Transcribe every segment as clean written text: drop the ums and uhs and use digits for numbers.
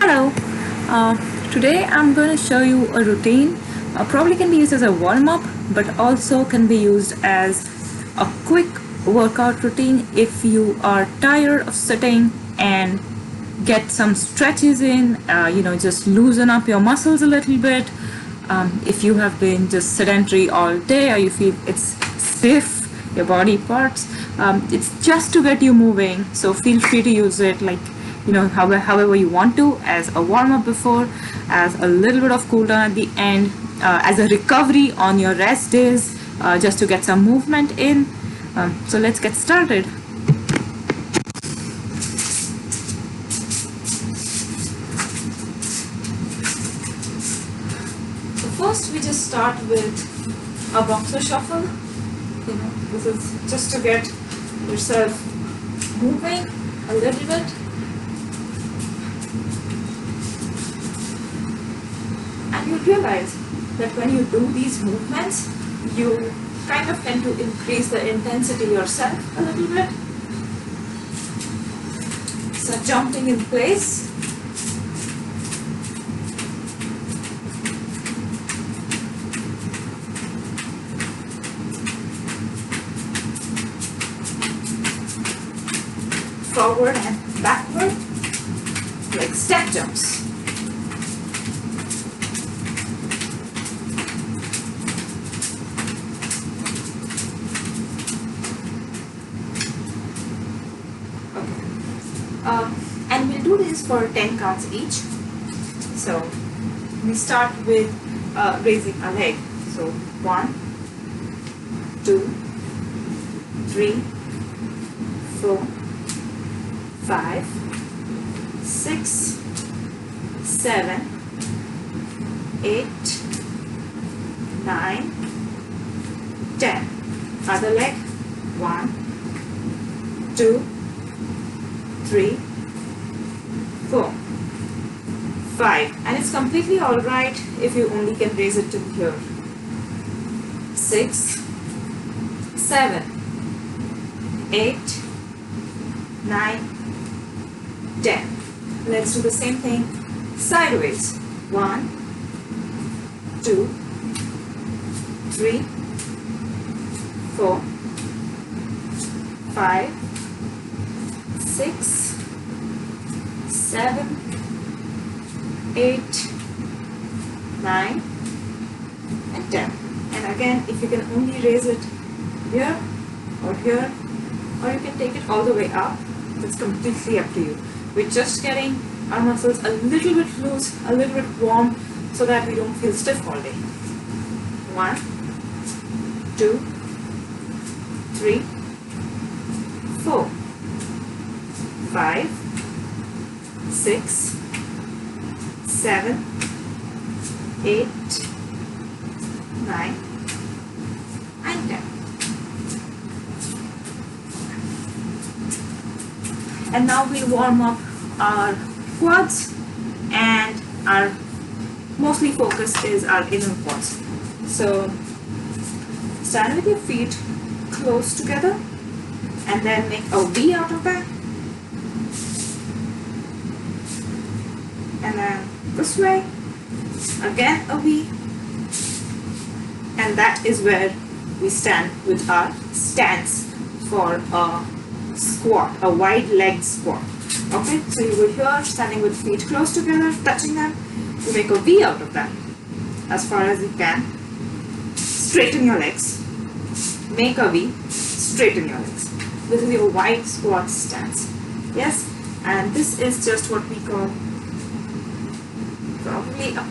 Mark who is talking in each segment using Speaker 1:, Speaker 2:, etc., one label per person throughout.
Speaker 1: Hello, today I'm going to show you a routine. Probably can be used as a warm up, but also can be used as a quick workout routine if you are tired of sitting and get some stretches in, just loosen up your muscles a little bit. If you have been just sedentary all day or you feel it's stiff, your body parts, it's just to get you moving. So feel free to use it however you want to, as a warm up before, as a little bit of cool down at the end, as a recovery on your rest days, just to get some movement in. So let's get started. So first we just start with a boxer shuffle. This is just to get yourself moving a little bit. And you'll realize that when you do these movements, you kind of tend to increase the intensity yourself a little bit. So jumping in place. Forward and backward, like step jumps. And we'll do this for 10 counts each. So we start with raising a leg. So 1, 2, 3, 4, 5, 6, 7, 8, 9, 10. Other leg. 1, 2, 3, 4, 5. And it's completely alright if you only can raise it to here. 6, 7, 8, 9, 10. Let's do the same thing sideways. 1, 2, 3, 4, 5, 6, 7, 8, 9, and 10. And again, if you can only raise it here or here, or you can take it all the way up, it's completely up to you. We're just getting our muscles a little bit loose, a little bit warm, so that we don't feel stiff all day. 1, 2, 3, 4, 5, 6, 7, 8, 9, and 10. And now we'll warm up our quads, and our mostly focus is our inner quads. So stand with your feet close together and then make a V out of that. And then this way, again a V. And that is where we stand with our stance for a squat, a wide leg squat. Okay, so you go here, standing with feet close together, touching them. You make a V out of that as far as you can. Straighten your legs. Make a V, straighten your legs. This is your wide squat stance. Yes, and this is just what we call probably a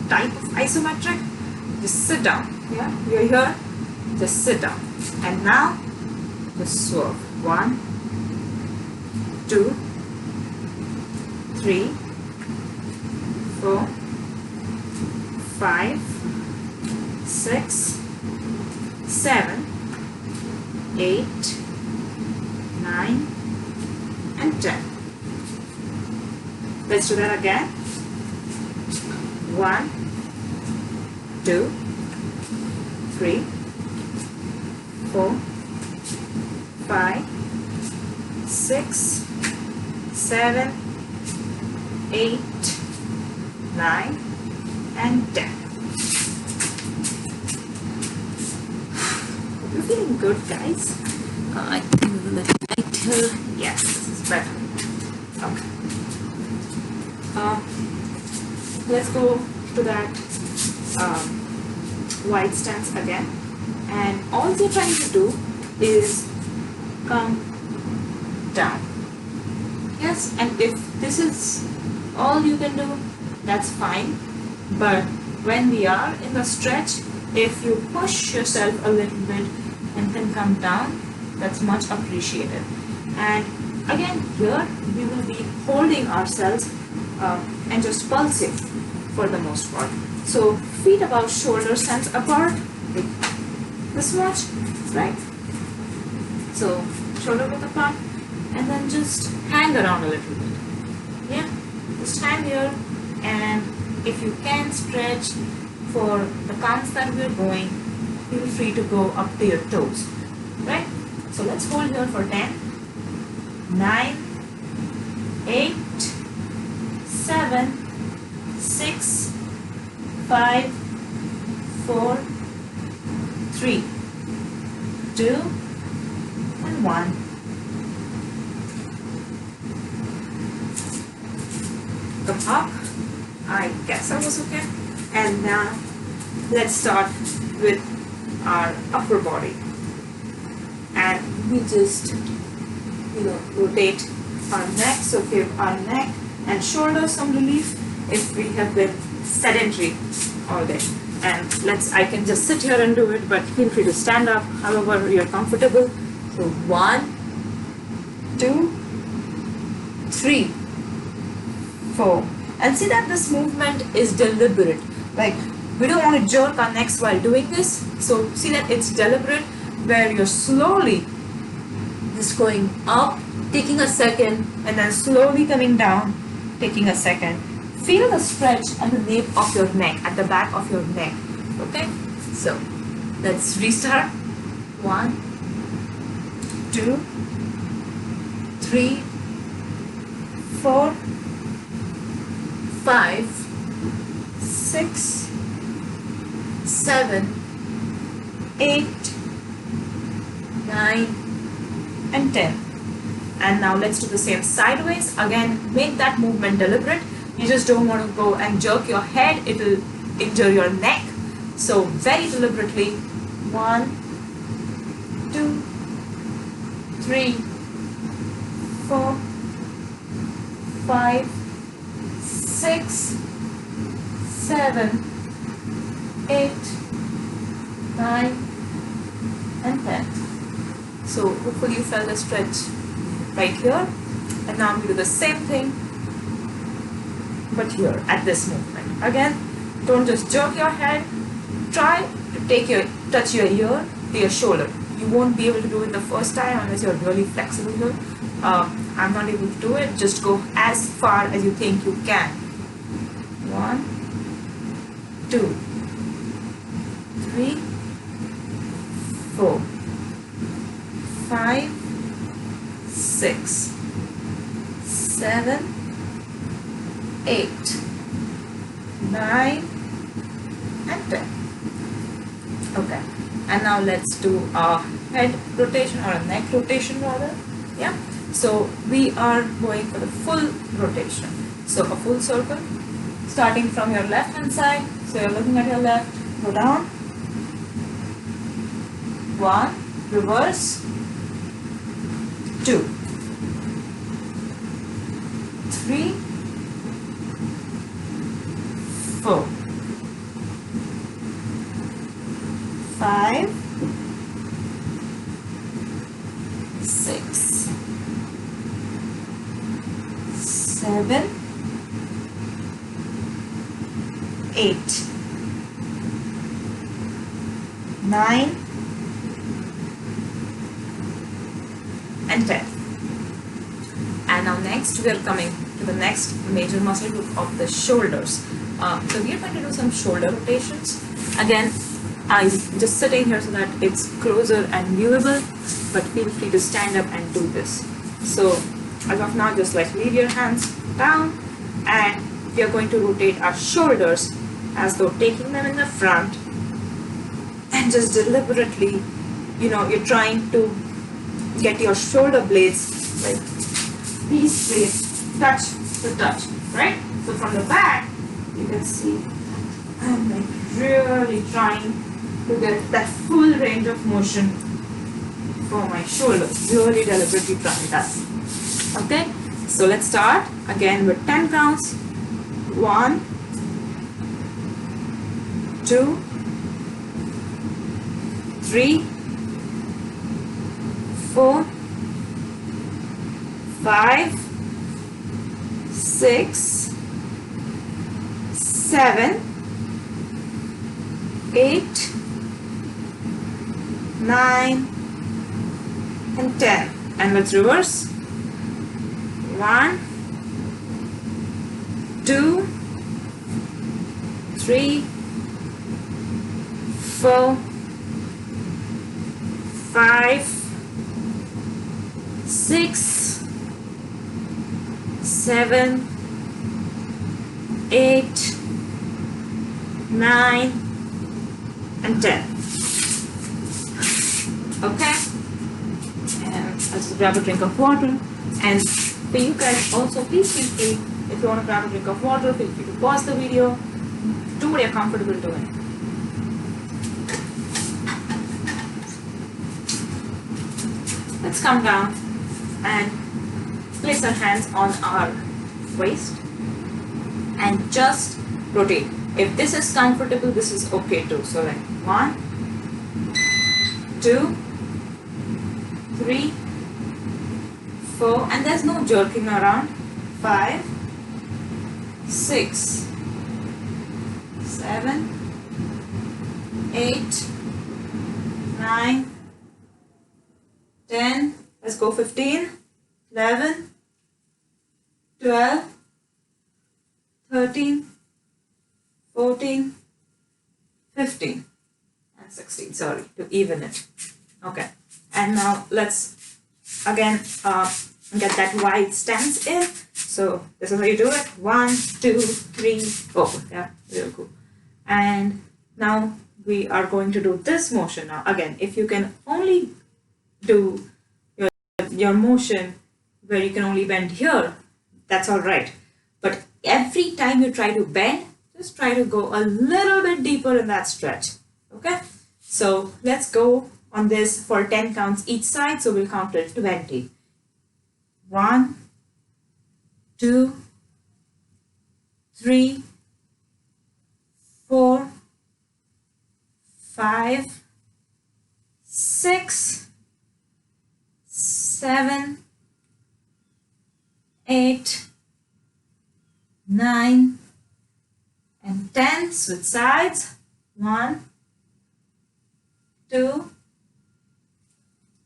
Speaker 1: type of isometric. Just sit down. Yeah, you're here, just sit down. And now just swerve. 1, 2, 3, 4, 5, 6, 7, 8, 9, and 10. Let's do that again. 1, 2, 3, 4, 5, 6, 7, 8, 9, and 10. You're feeling good, guys? I think a little lighter. Yes, this is better. Okay. Let's go to that wide stance again. And all you're trying to do is come down. Yes, and if this is all you can do, that's fine. But when we are in the stretch, if you push yourself a little bit and then come down, that's much appreciated. And again, here we will be holding ourselves and just pulsing for the most part. So feet above shoulder stands apart, this much, right? So shoulder width apart, and then just hang around a little bit. Yeah, just hang here, and if you can stretch for the counts that we're going, feel free to go up to your toes, right? So let's hold here for 10, 9, 8, 7, 6, 5, 4, 3, 2, and 1. Come up. I guess I was okay. And now let's start with our upper body. And we just, rotate our neck. So give our neck and shoulders some relief if we have been sedentary all day. And I can just sit here and do it, but feel free to stand up however you're comfortable. So 1, 2, 3, 4. And see that this movement is deliberate. Like, we don't want to jerk our necks while doing this. So see that it's deliberate, where you're slowly just going up, taking a second, and then slowly coming down, taking a second. Feel the stretch at the nape of your neck, at the back of your neck. Okay? So let's restart. 1, 2, 3, 4, 5, 6, 7, 8, 9, and 10. And now let's do the same sideways. Again, make that movement deliberate. You just don't want to go and jerk your head. It will injure your neck. So very deliberately. 1, 2, 3, 4, 5, 6, 7, 8, 9, and 10. So hopefully you felt a stretch right here. And now we do the same thing, but here at this movement. Again, don't just jerk your head. Try to touch your ear to your shoulder. You won't be able to do it the first time unless you're really flexible here. I'm not able to do it. Just go as far as you think you can. 1, 2, 3, 4, 5, 6, 7, 8, 9, and 10. Okay. And now let's do a head rotation, or a neck rotation rather. Yeah. So we are going for the full rotation. So a full circle, starting from your left hand side. So you're looking at your left, go down. 1, reverse. 2, 3, 4, 5, 6, 7, 8, 9, and 10. And now next we are coming to the next major muscle group of the shoulders. So we are going to do some shoulder rotations. Again, I'm just sitting here so that it's closer and viewable, but feel free to stand up and do this. So as of now, just like leave your hands down and we are going to rotate our shoulders as though taking them in the front, and just deliberately, you're trying to get your shoulder blades, like these blades, touch to touch, right? So from the back, you can see I'm like really trying to get that full range of motion for my shoulders. Really deliberately trying that. Okay, so let's start again with 10 counts. 1, 2, 3, 4, 5, 6, 7, 8, 9, and 10. And let's reverse. 1, 2, 3, 4, 5, 6, 7, 8, 9, and 10. Okay, and I'll just grab a drink of water. And for you guys also, please feel free, if you want to grab a drink of water, feel free to pause the video, do what you're comfortable doing. Let's come down and place our hands on our waist and just rotate. If this is comfortable, this is okay too. So like 1, 2, 3, 4, and there's no jerking around. 5, 6, 7, 8, 9, 10, let's go 15, 11, 12, 13, 14, 15, and 16, sorry, to even it. Okay, and now let's again get that wide stance in. So this is how you do it. 1, 2, 3, 4. Yeah, really cool. And now we are going to do this motion. Now again, if you can only do your motion where you can only bend here, that's all right. But every time you try to bend, just try to go a little bit deeper in that stretch. Okay, so let's go on this for 10 counts each side. So we'll count it 20. 1, 2, 3, 4, 5, 6, 7, 8, 9, and 10. Switch sides. 1, 2,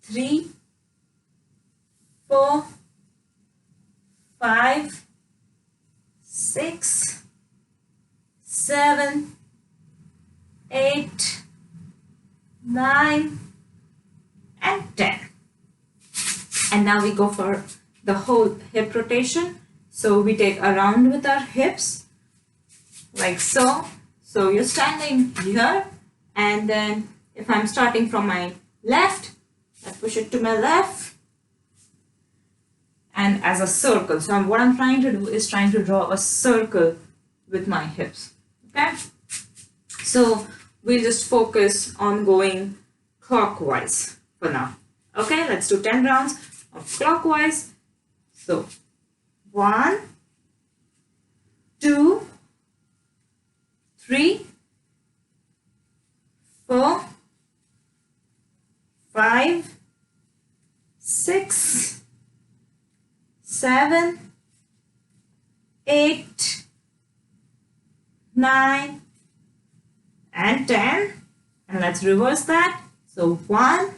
Speaker 1: 3, 4, 5, 6, 7, 8, 9, and 10. And now we go for the whole hip rotation. So we take a round with our hips, like so. So you're standing here, and then if I'm starting from my left, I push it to my left, and as a circle. So what I'm trying to do is trying to draw a circle with my hips. Okay, so we'll just focus on going clockwise for now. Okay, let's do 10 rounds of clockwise. So 1, 2, 3, 4, 5, 6, 7, 8, 9, and 10. And let's reverse that. So 1,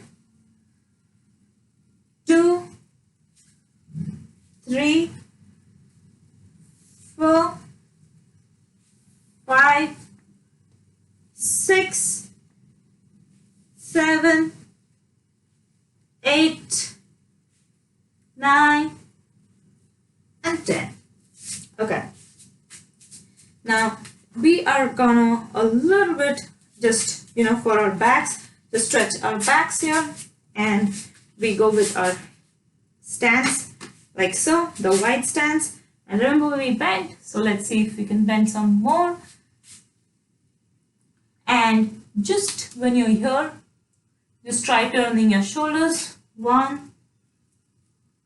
Speaker 1: 2, 3, 4, 5, 6, 7, 8, 9, and 10. Okay, Now we are gonna a little bit just, for our backs, just stretch our backs here, and we go with our stance like so, the wide stance. And remember, we bend, so let's see if we can bend some more. And just when you're here, just try turning your shoulders. 1,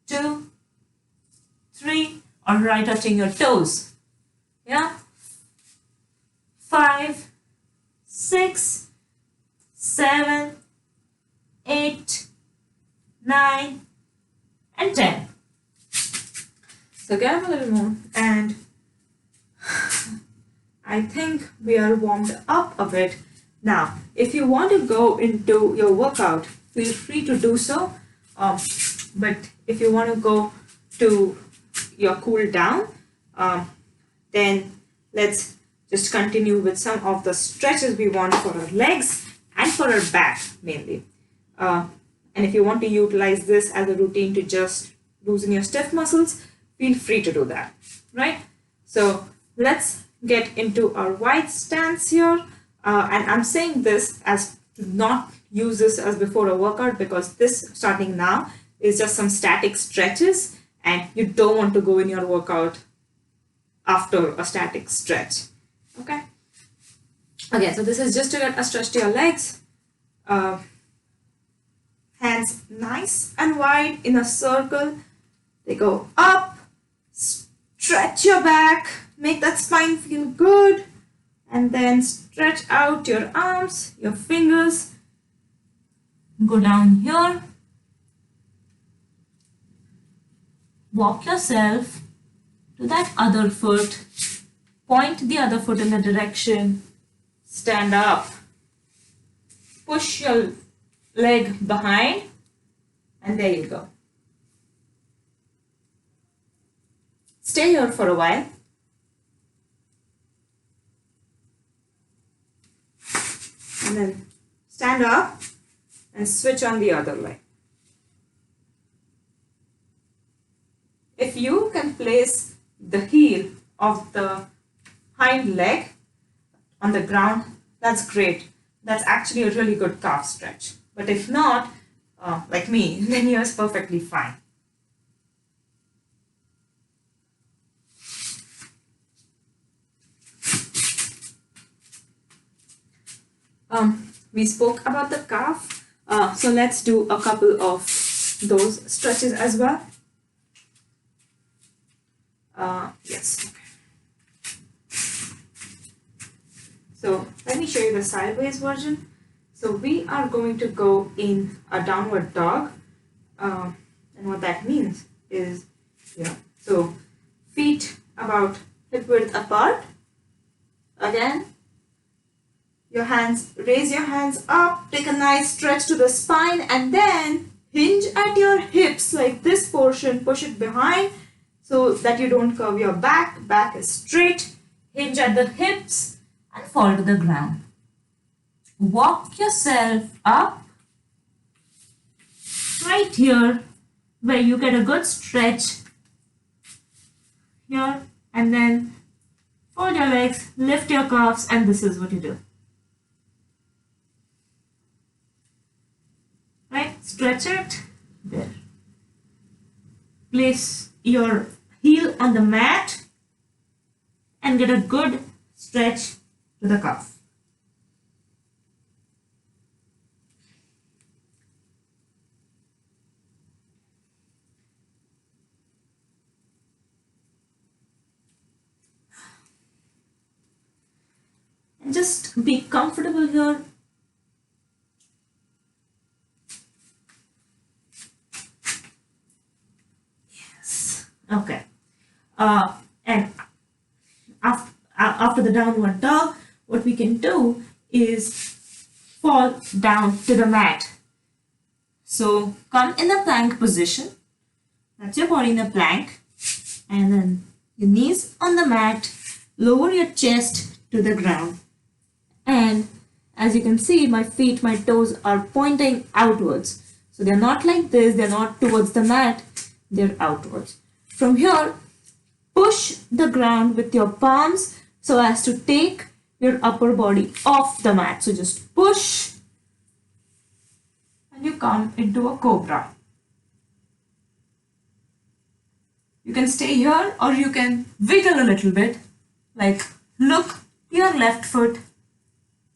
Speaker 1: 2, 3, or right touching your toes. Yeah. 5, 6, 7, 8, 9, and 10. So get up a little more, and I think we are warmed up a bit. Now, if you want to go into your workout, feel free to do so. But if you want to go to your cool down, then let's just continue with some of the stretches we want for our legs and for our back mainly. And if you want to utilize this as a routine to just loosen your stiff muscles, feel free to do that, right? So let's get into our wide stance here. And I'm saying this as to not use this as before a workout, because this starting now is just some static stretches, and you don't want to go in your workout after a static stretch. Okay, so this is just to get a stretch to your legs. Hands nice and wide in a circle. They go up. Stretch your back, make that spine feel good, and then stretch out your arms, your fingers. Go down here. Walk yourself to that other foot. Point the other foot in the direction. Stand up. Push your leg behind, and there you go. Stay here for a while. And then stand up and switch on the other leg. If you can place the heel of the hind leg on the ground, that's great. That's actually a really good calf stretch. But if not, like me, then you're perfectly fine. We spoke about the calf, so let's do a couple of those stretches as well. Yes. So let me show you the sideways version. So we are going to go in a downward dog, and what that means is, so feet about hip width apart. Again, raise your hands up, take a nice stretch to the spine, and then hinge at your hips like this portion, push it behind so that you don't curve your back. Back is straight, hinge at the hips and fall to the ground. Walk yourself up right here where you get a good stretch here, and then fold your legs, lift your calves, and this is what you do. Right? Stretch it. There. Place your heel on the mat and get a good stretch to the calf. And just be comfortable here. Yes. Okay. And after the downward dog, what we can do is fall down to the mat. So come in the plank position. That's your body in the plank. And then your knees on the mat. Lower your chest to the ground. And as you can see, my feet, my toes are pointing outwards. So they're not like this, they're not towards the mat, they're outwards. From here, push the ground with your palms so as to take your upper body off the mat. So just push and you come into a cobra. You can stay here or you can wiggle a little bit, like look to your left foot,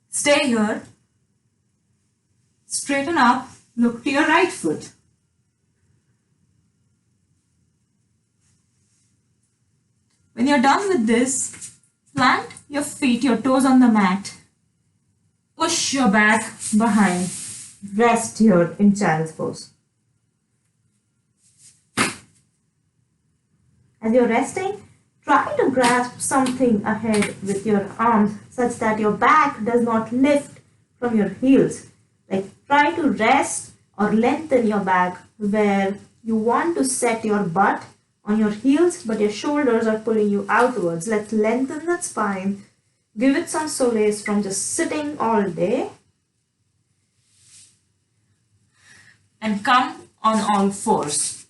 Speaker 1: stay here, straighten up, look to your right foot. When you're done with this, plant your feet, your toes on the mat. Push your back behind. Rest here in child's pose. As you're resting, try to grasp something ahead with your arms such that your back does not lift from your heels. Like try to rest or lengthen your back where you want to set your butt on your heels, but your shoulders are pulling you outwards. Let's lengthen that spine. Give it some solace from just sitting all day. And come on all fours.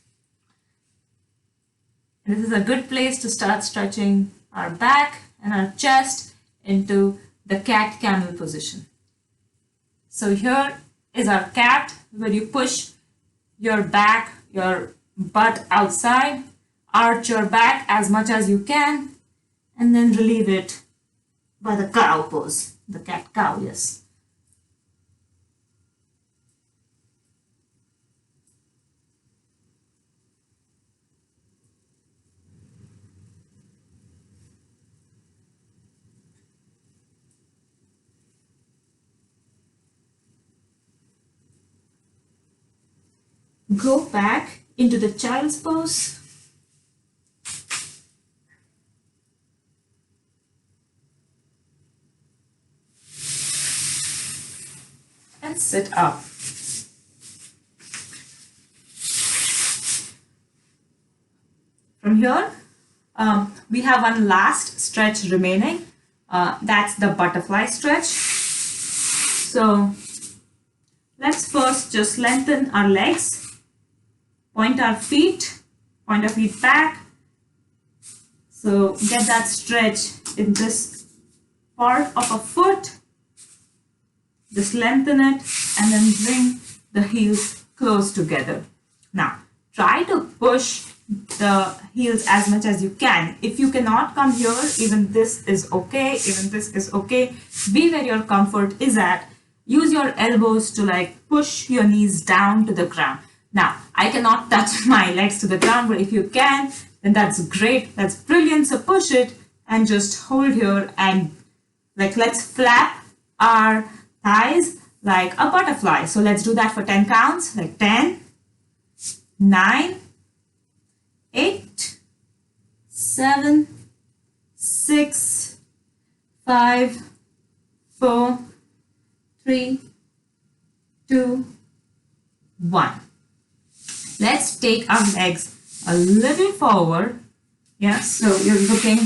Speaker 1: This is a good place to start stretching our back and our chest into the cat camel position. So here is our cat, where you push your back, your butt outside, arch your back as much as you can, and then relieve it by the cow pose, the cat cow, yes. Go back into the child's pose. And sit up. From here, we have one last stretch remaining. That's the butterfly stretch. So let's first just lengthen our legs. Point our feet back. So get that stretch in this part of a foot. Just lengthen it and then bring the heels close together. Now, try to push the heels as much as you can. If you cannot come here, even this is okay. Even this is okay. Be where your comfort is at. Use your elbows to like push your knees down to the ground. Now, I cannot touch my legs to the ground, but if you can, then that's great. That's brilliant. So push it and just hold here and like let's flap our thighs like a butterfly. So let's do that for 10 counts, like 10, 9, 8, 7, 6, 5, 4, 3, 2, 1. Let's take our legs a little forward. Yes, so you're looking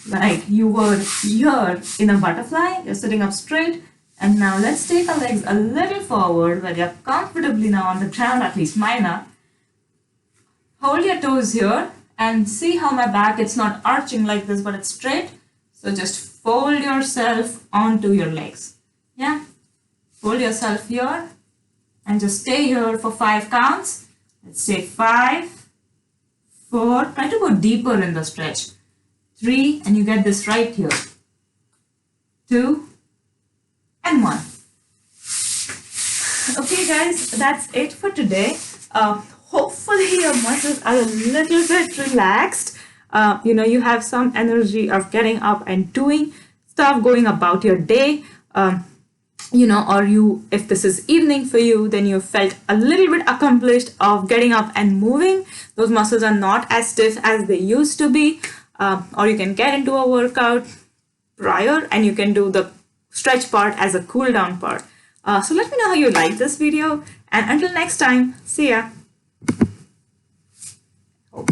Speaker 1: like you were here in a butterfly. You're sitting up straight. And now let's take our legs a little forward where you're comfortably now on the ground, at least mine are. Hold your toes here and see how my back, it's not arching like this, but it's straight. So just fold yourself onto your legs. Yeah. Fold yourself here and just stay here for 5 counts. Let's say 5, 4, try to go deeper in the stretch. 3, and you get this right here. 2, and 1. Okay guys, that's it for today. Hopefully your muscles are a little bit relaxed. You have some energy of getting up and doing stuff, going about your day. If this is evening for you, then you felt a little bit accomplished of getting up and moving. Those muscles are not as stiff as they used to be. Or you can get into a workout prior and you can do the stretch part as a cool down part. So let me know how you like this video, and until next time, see ya.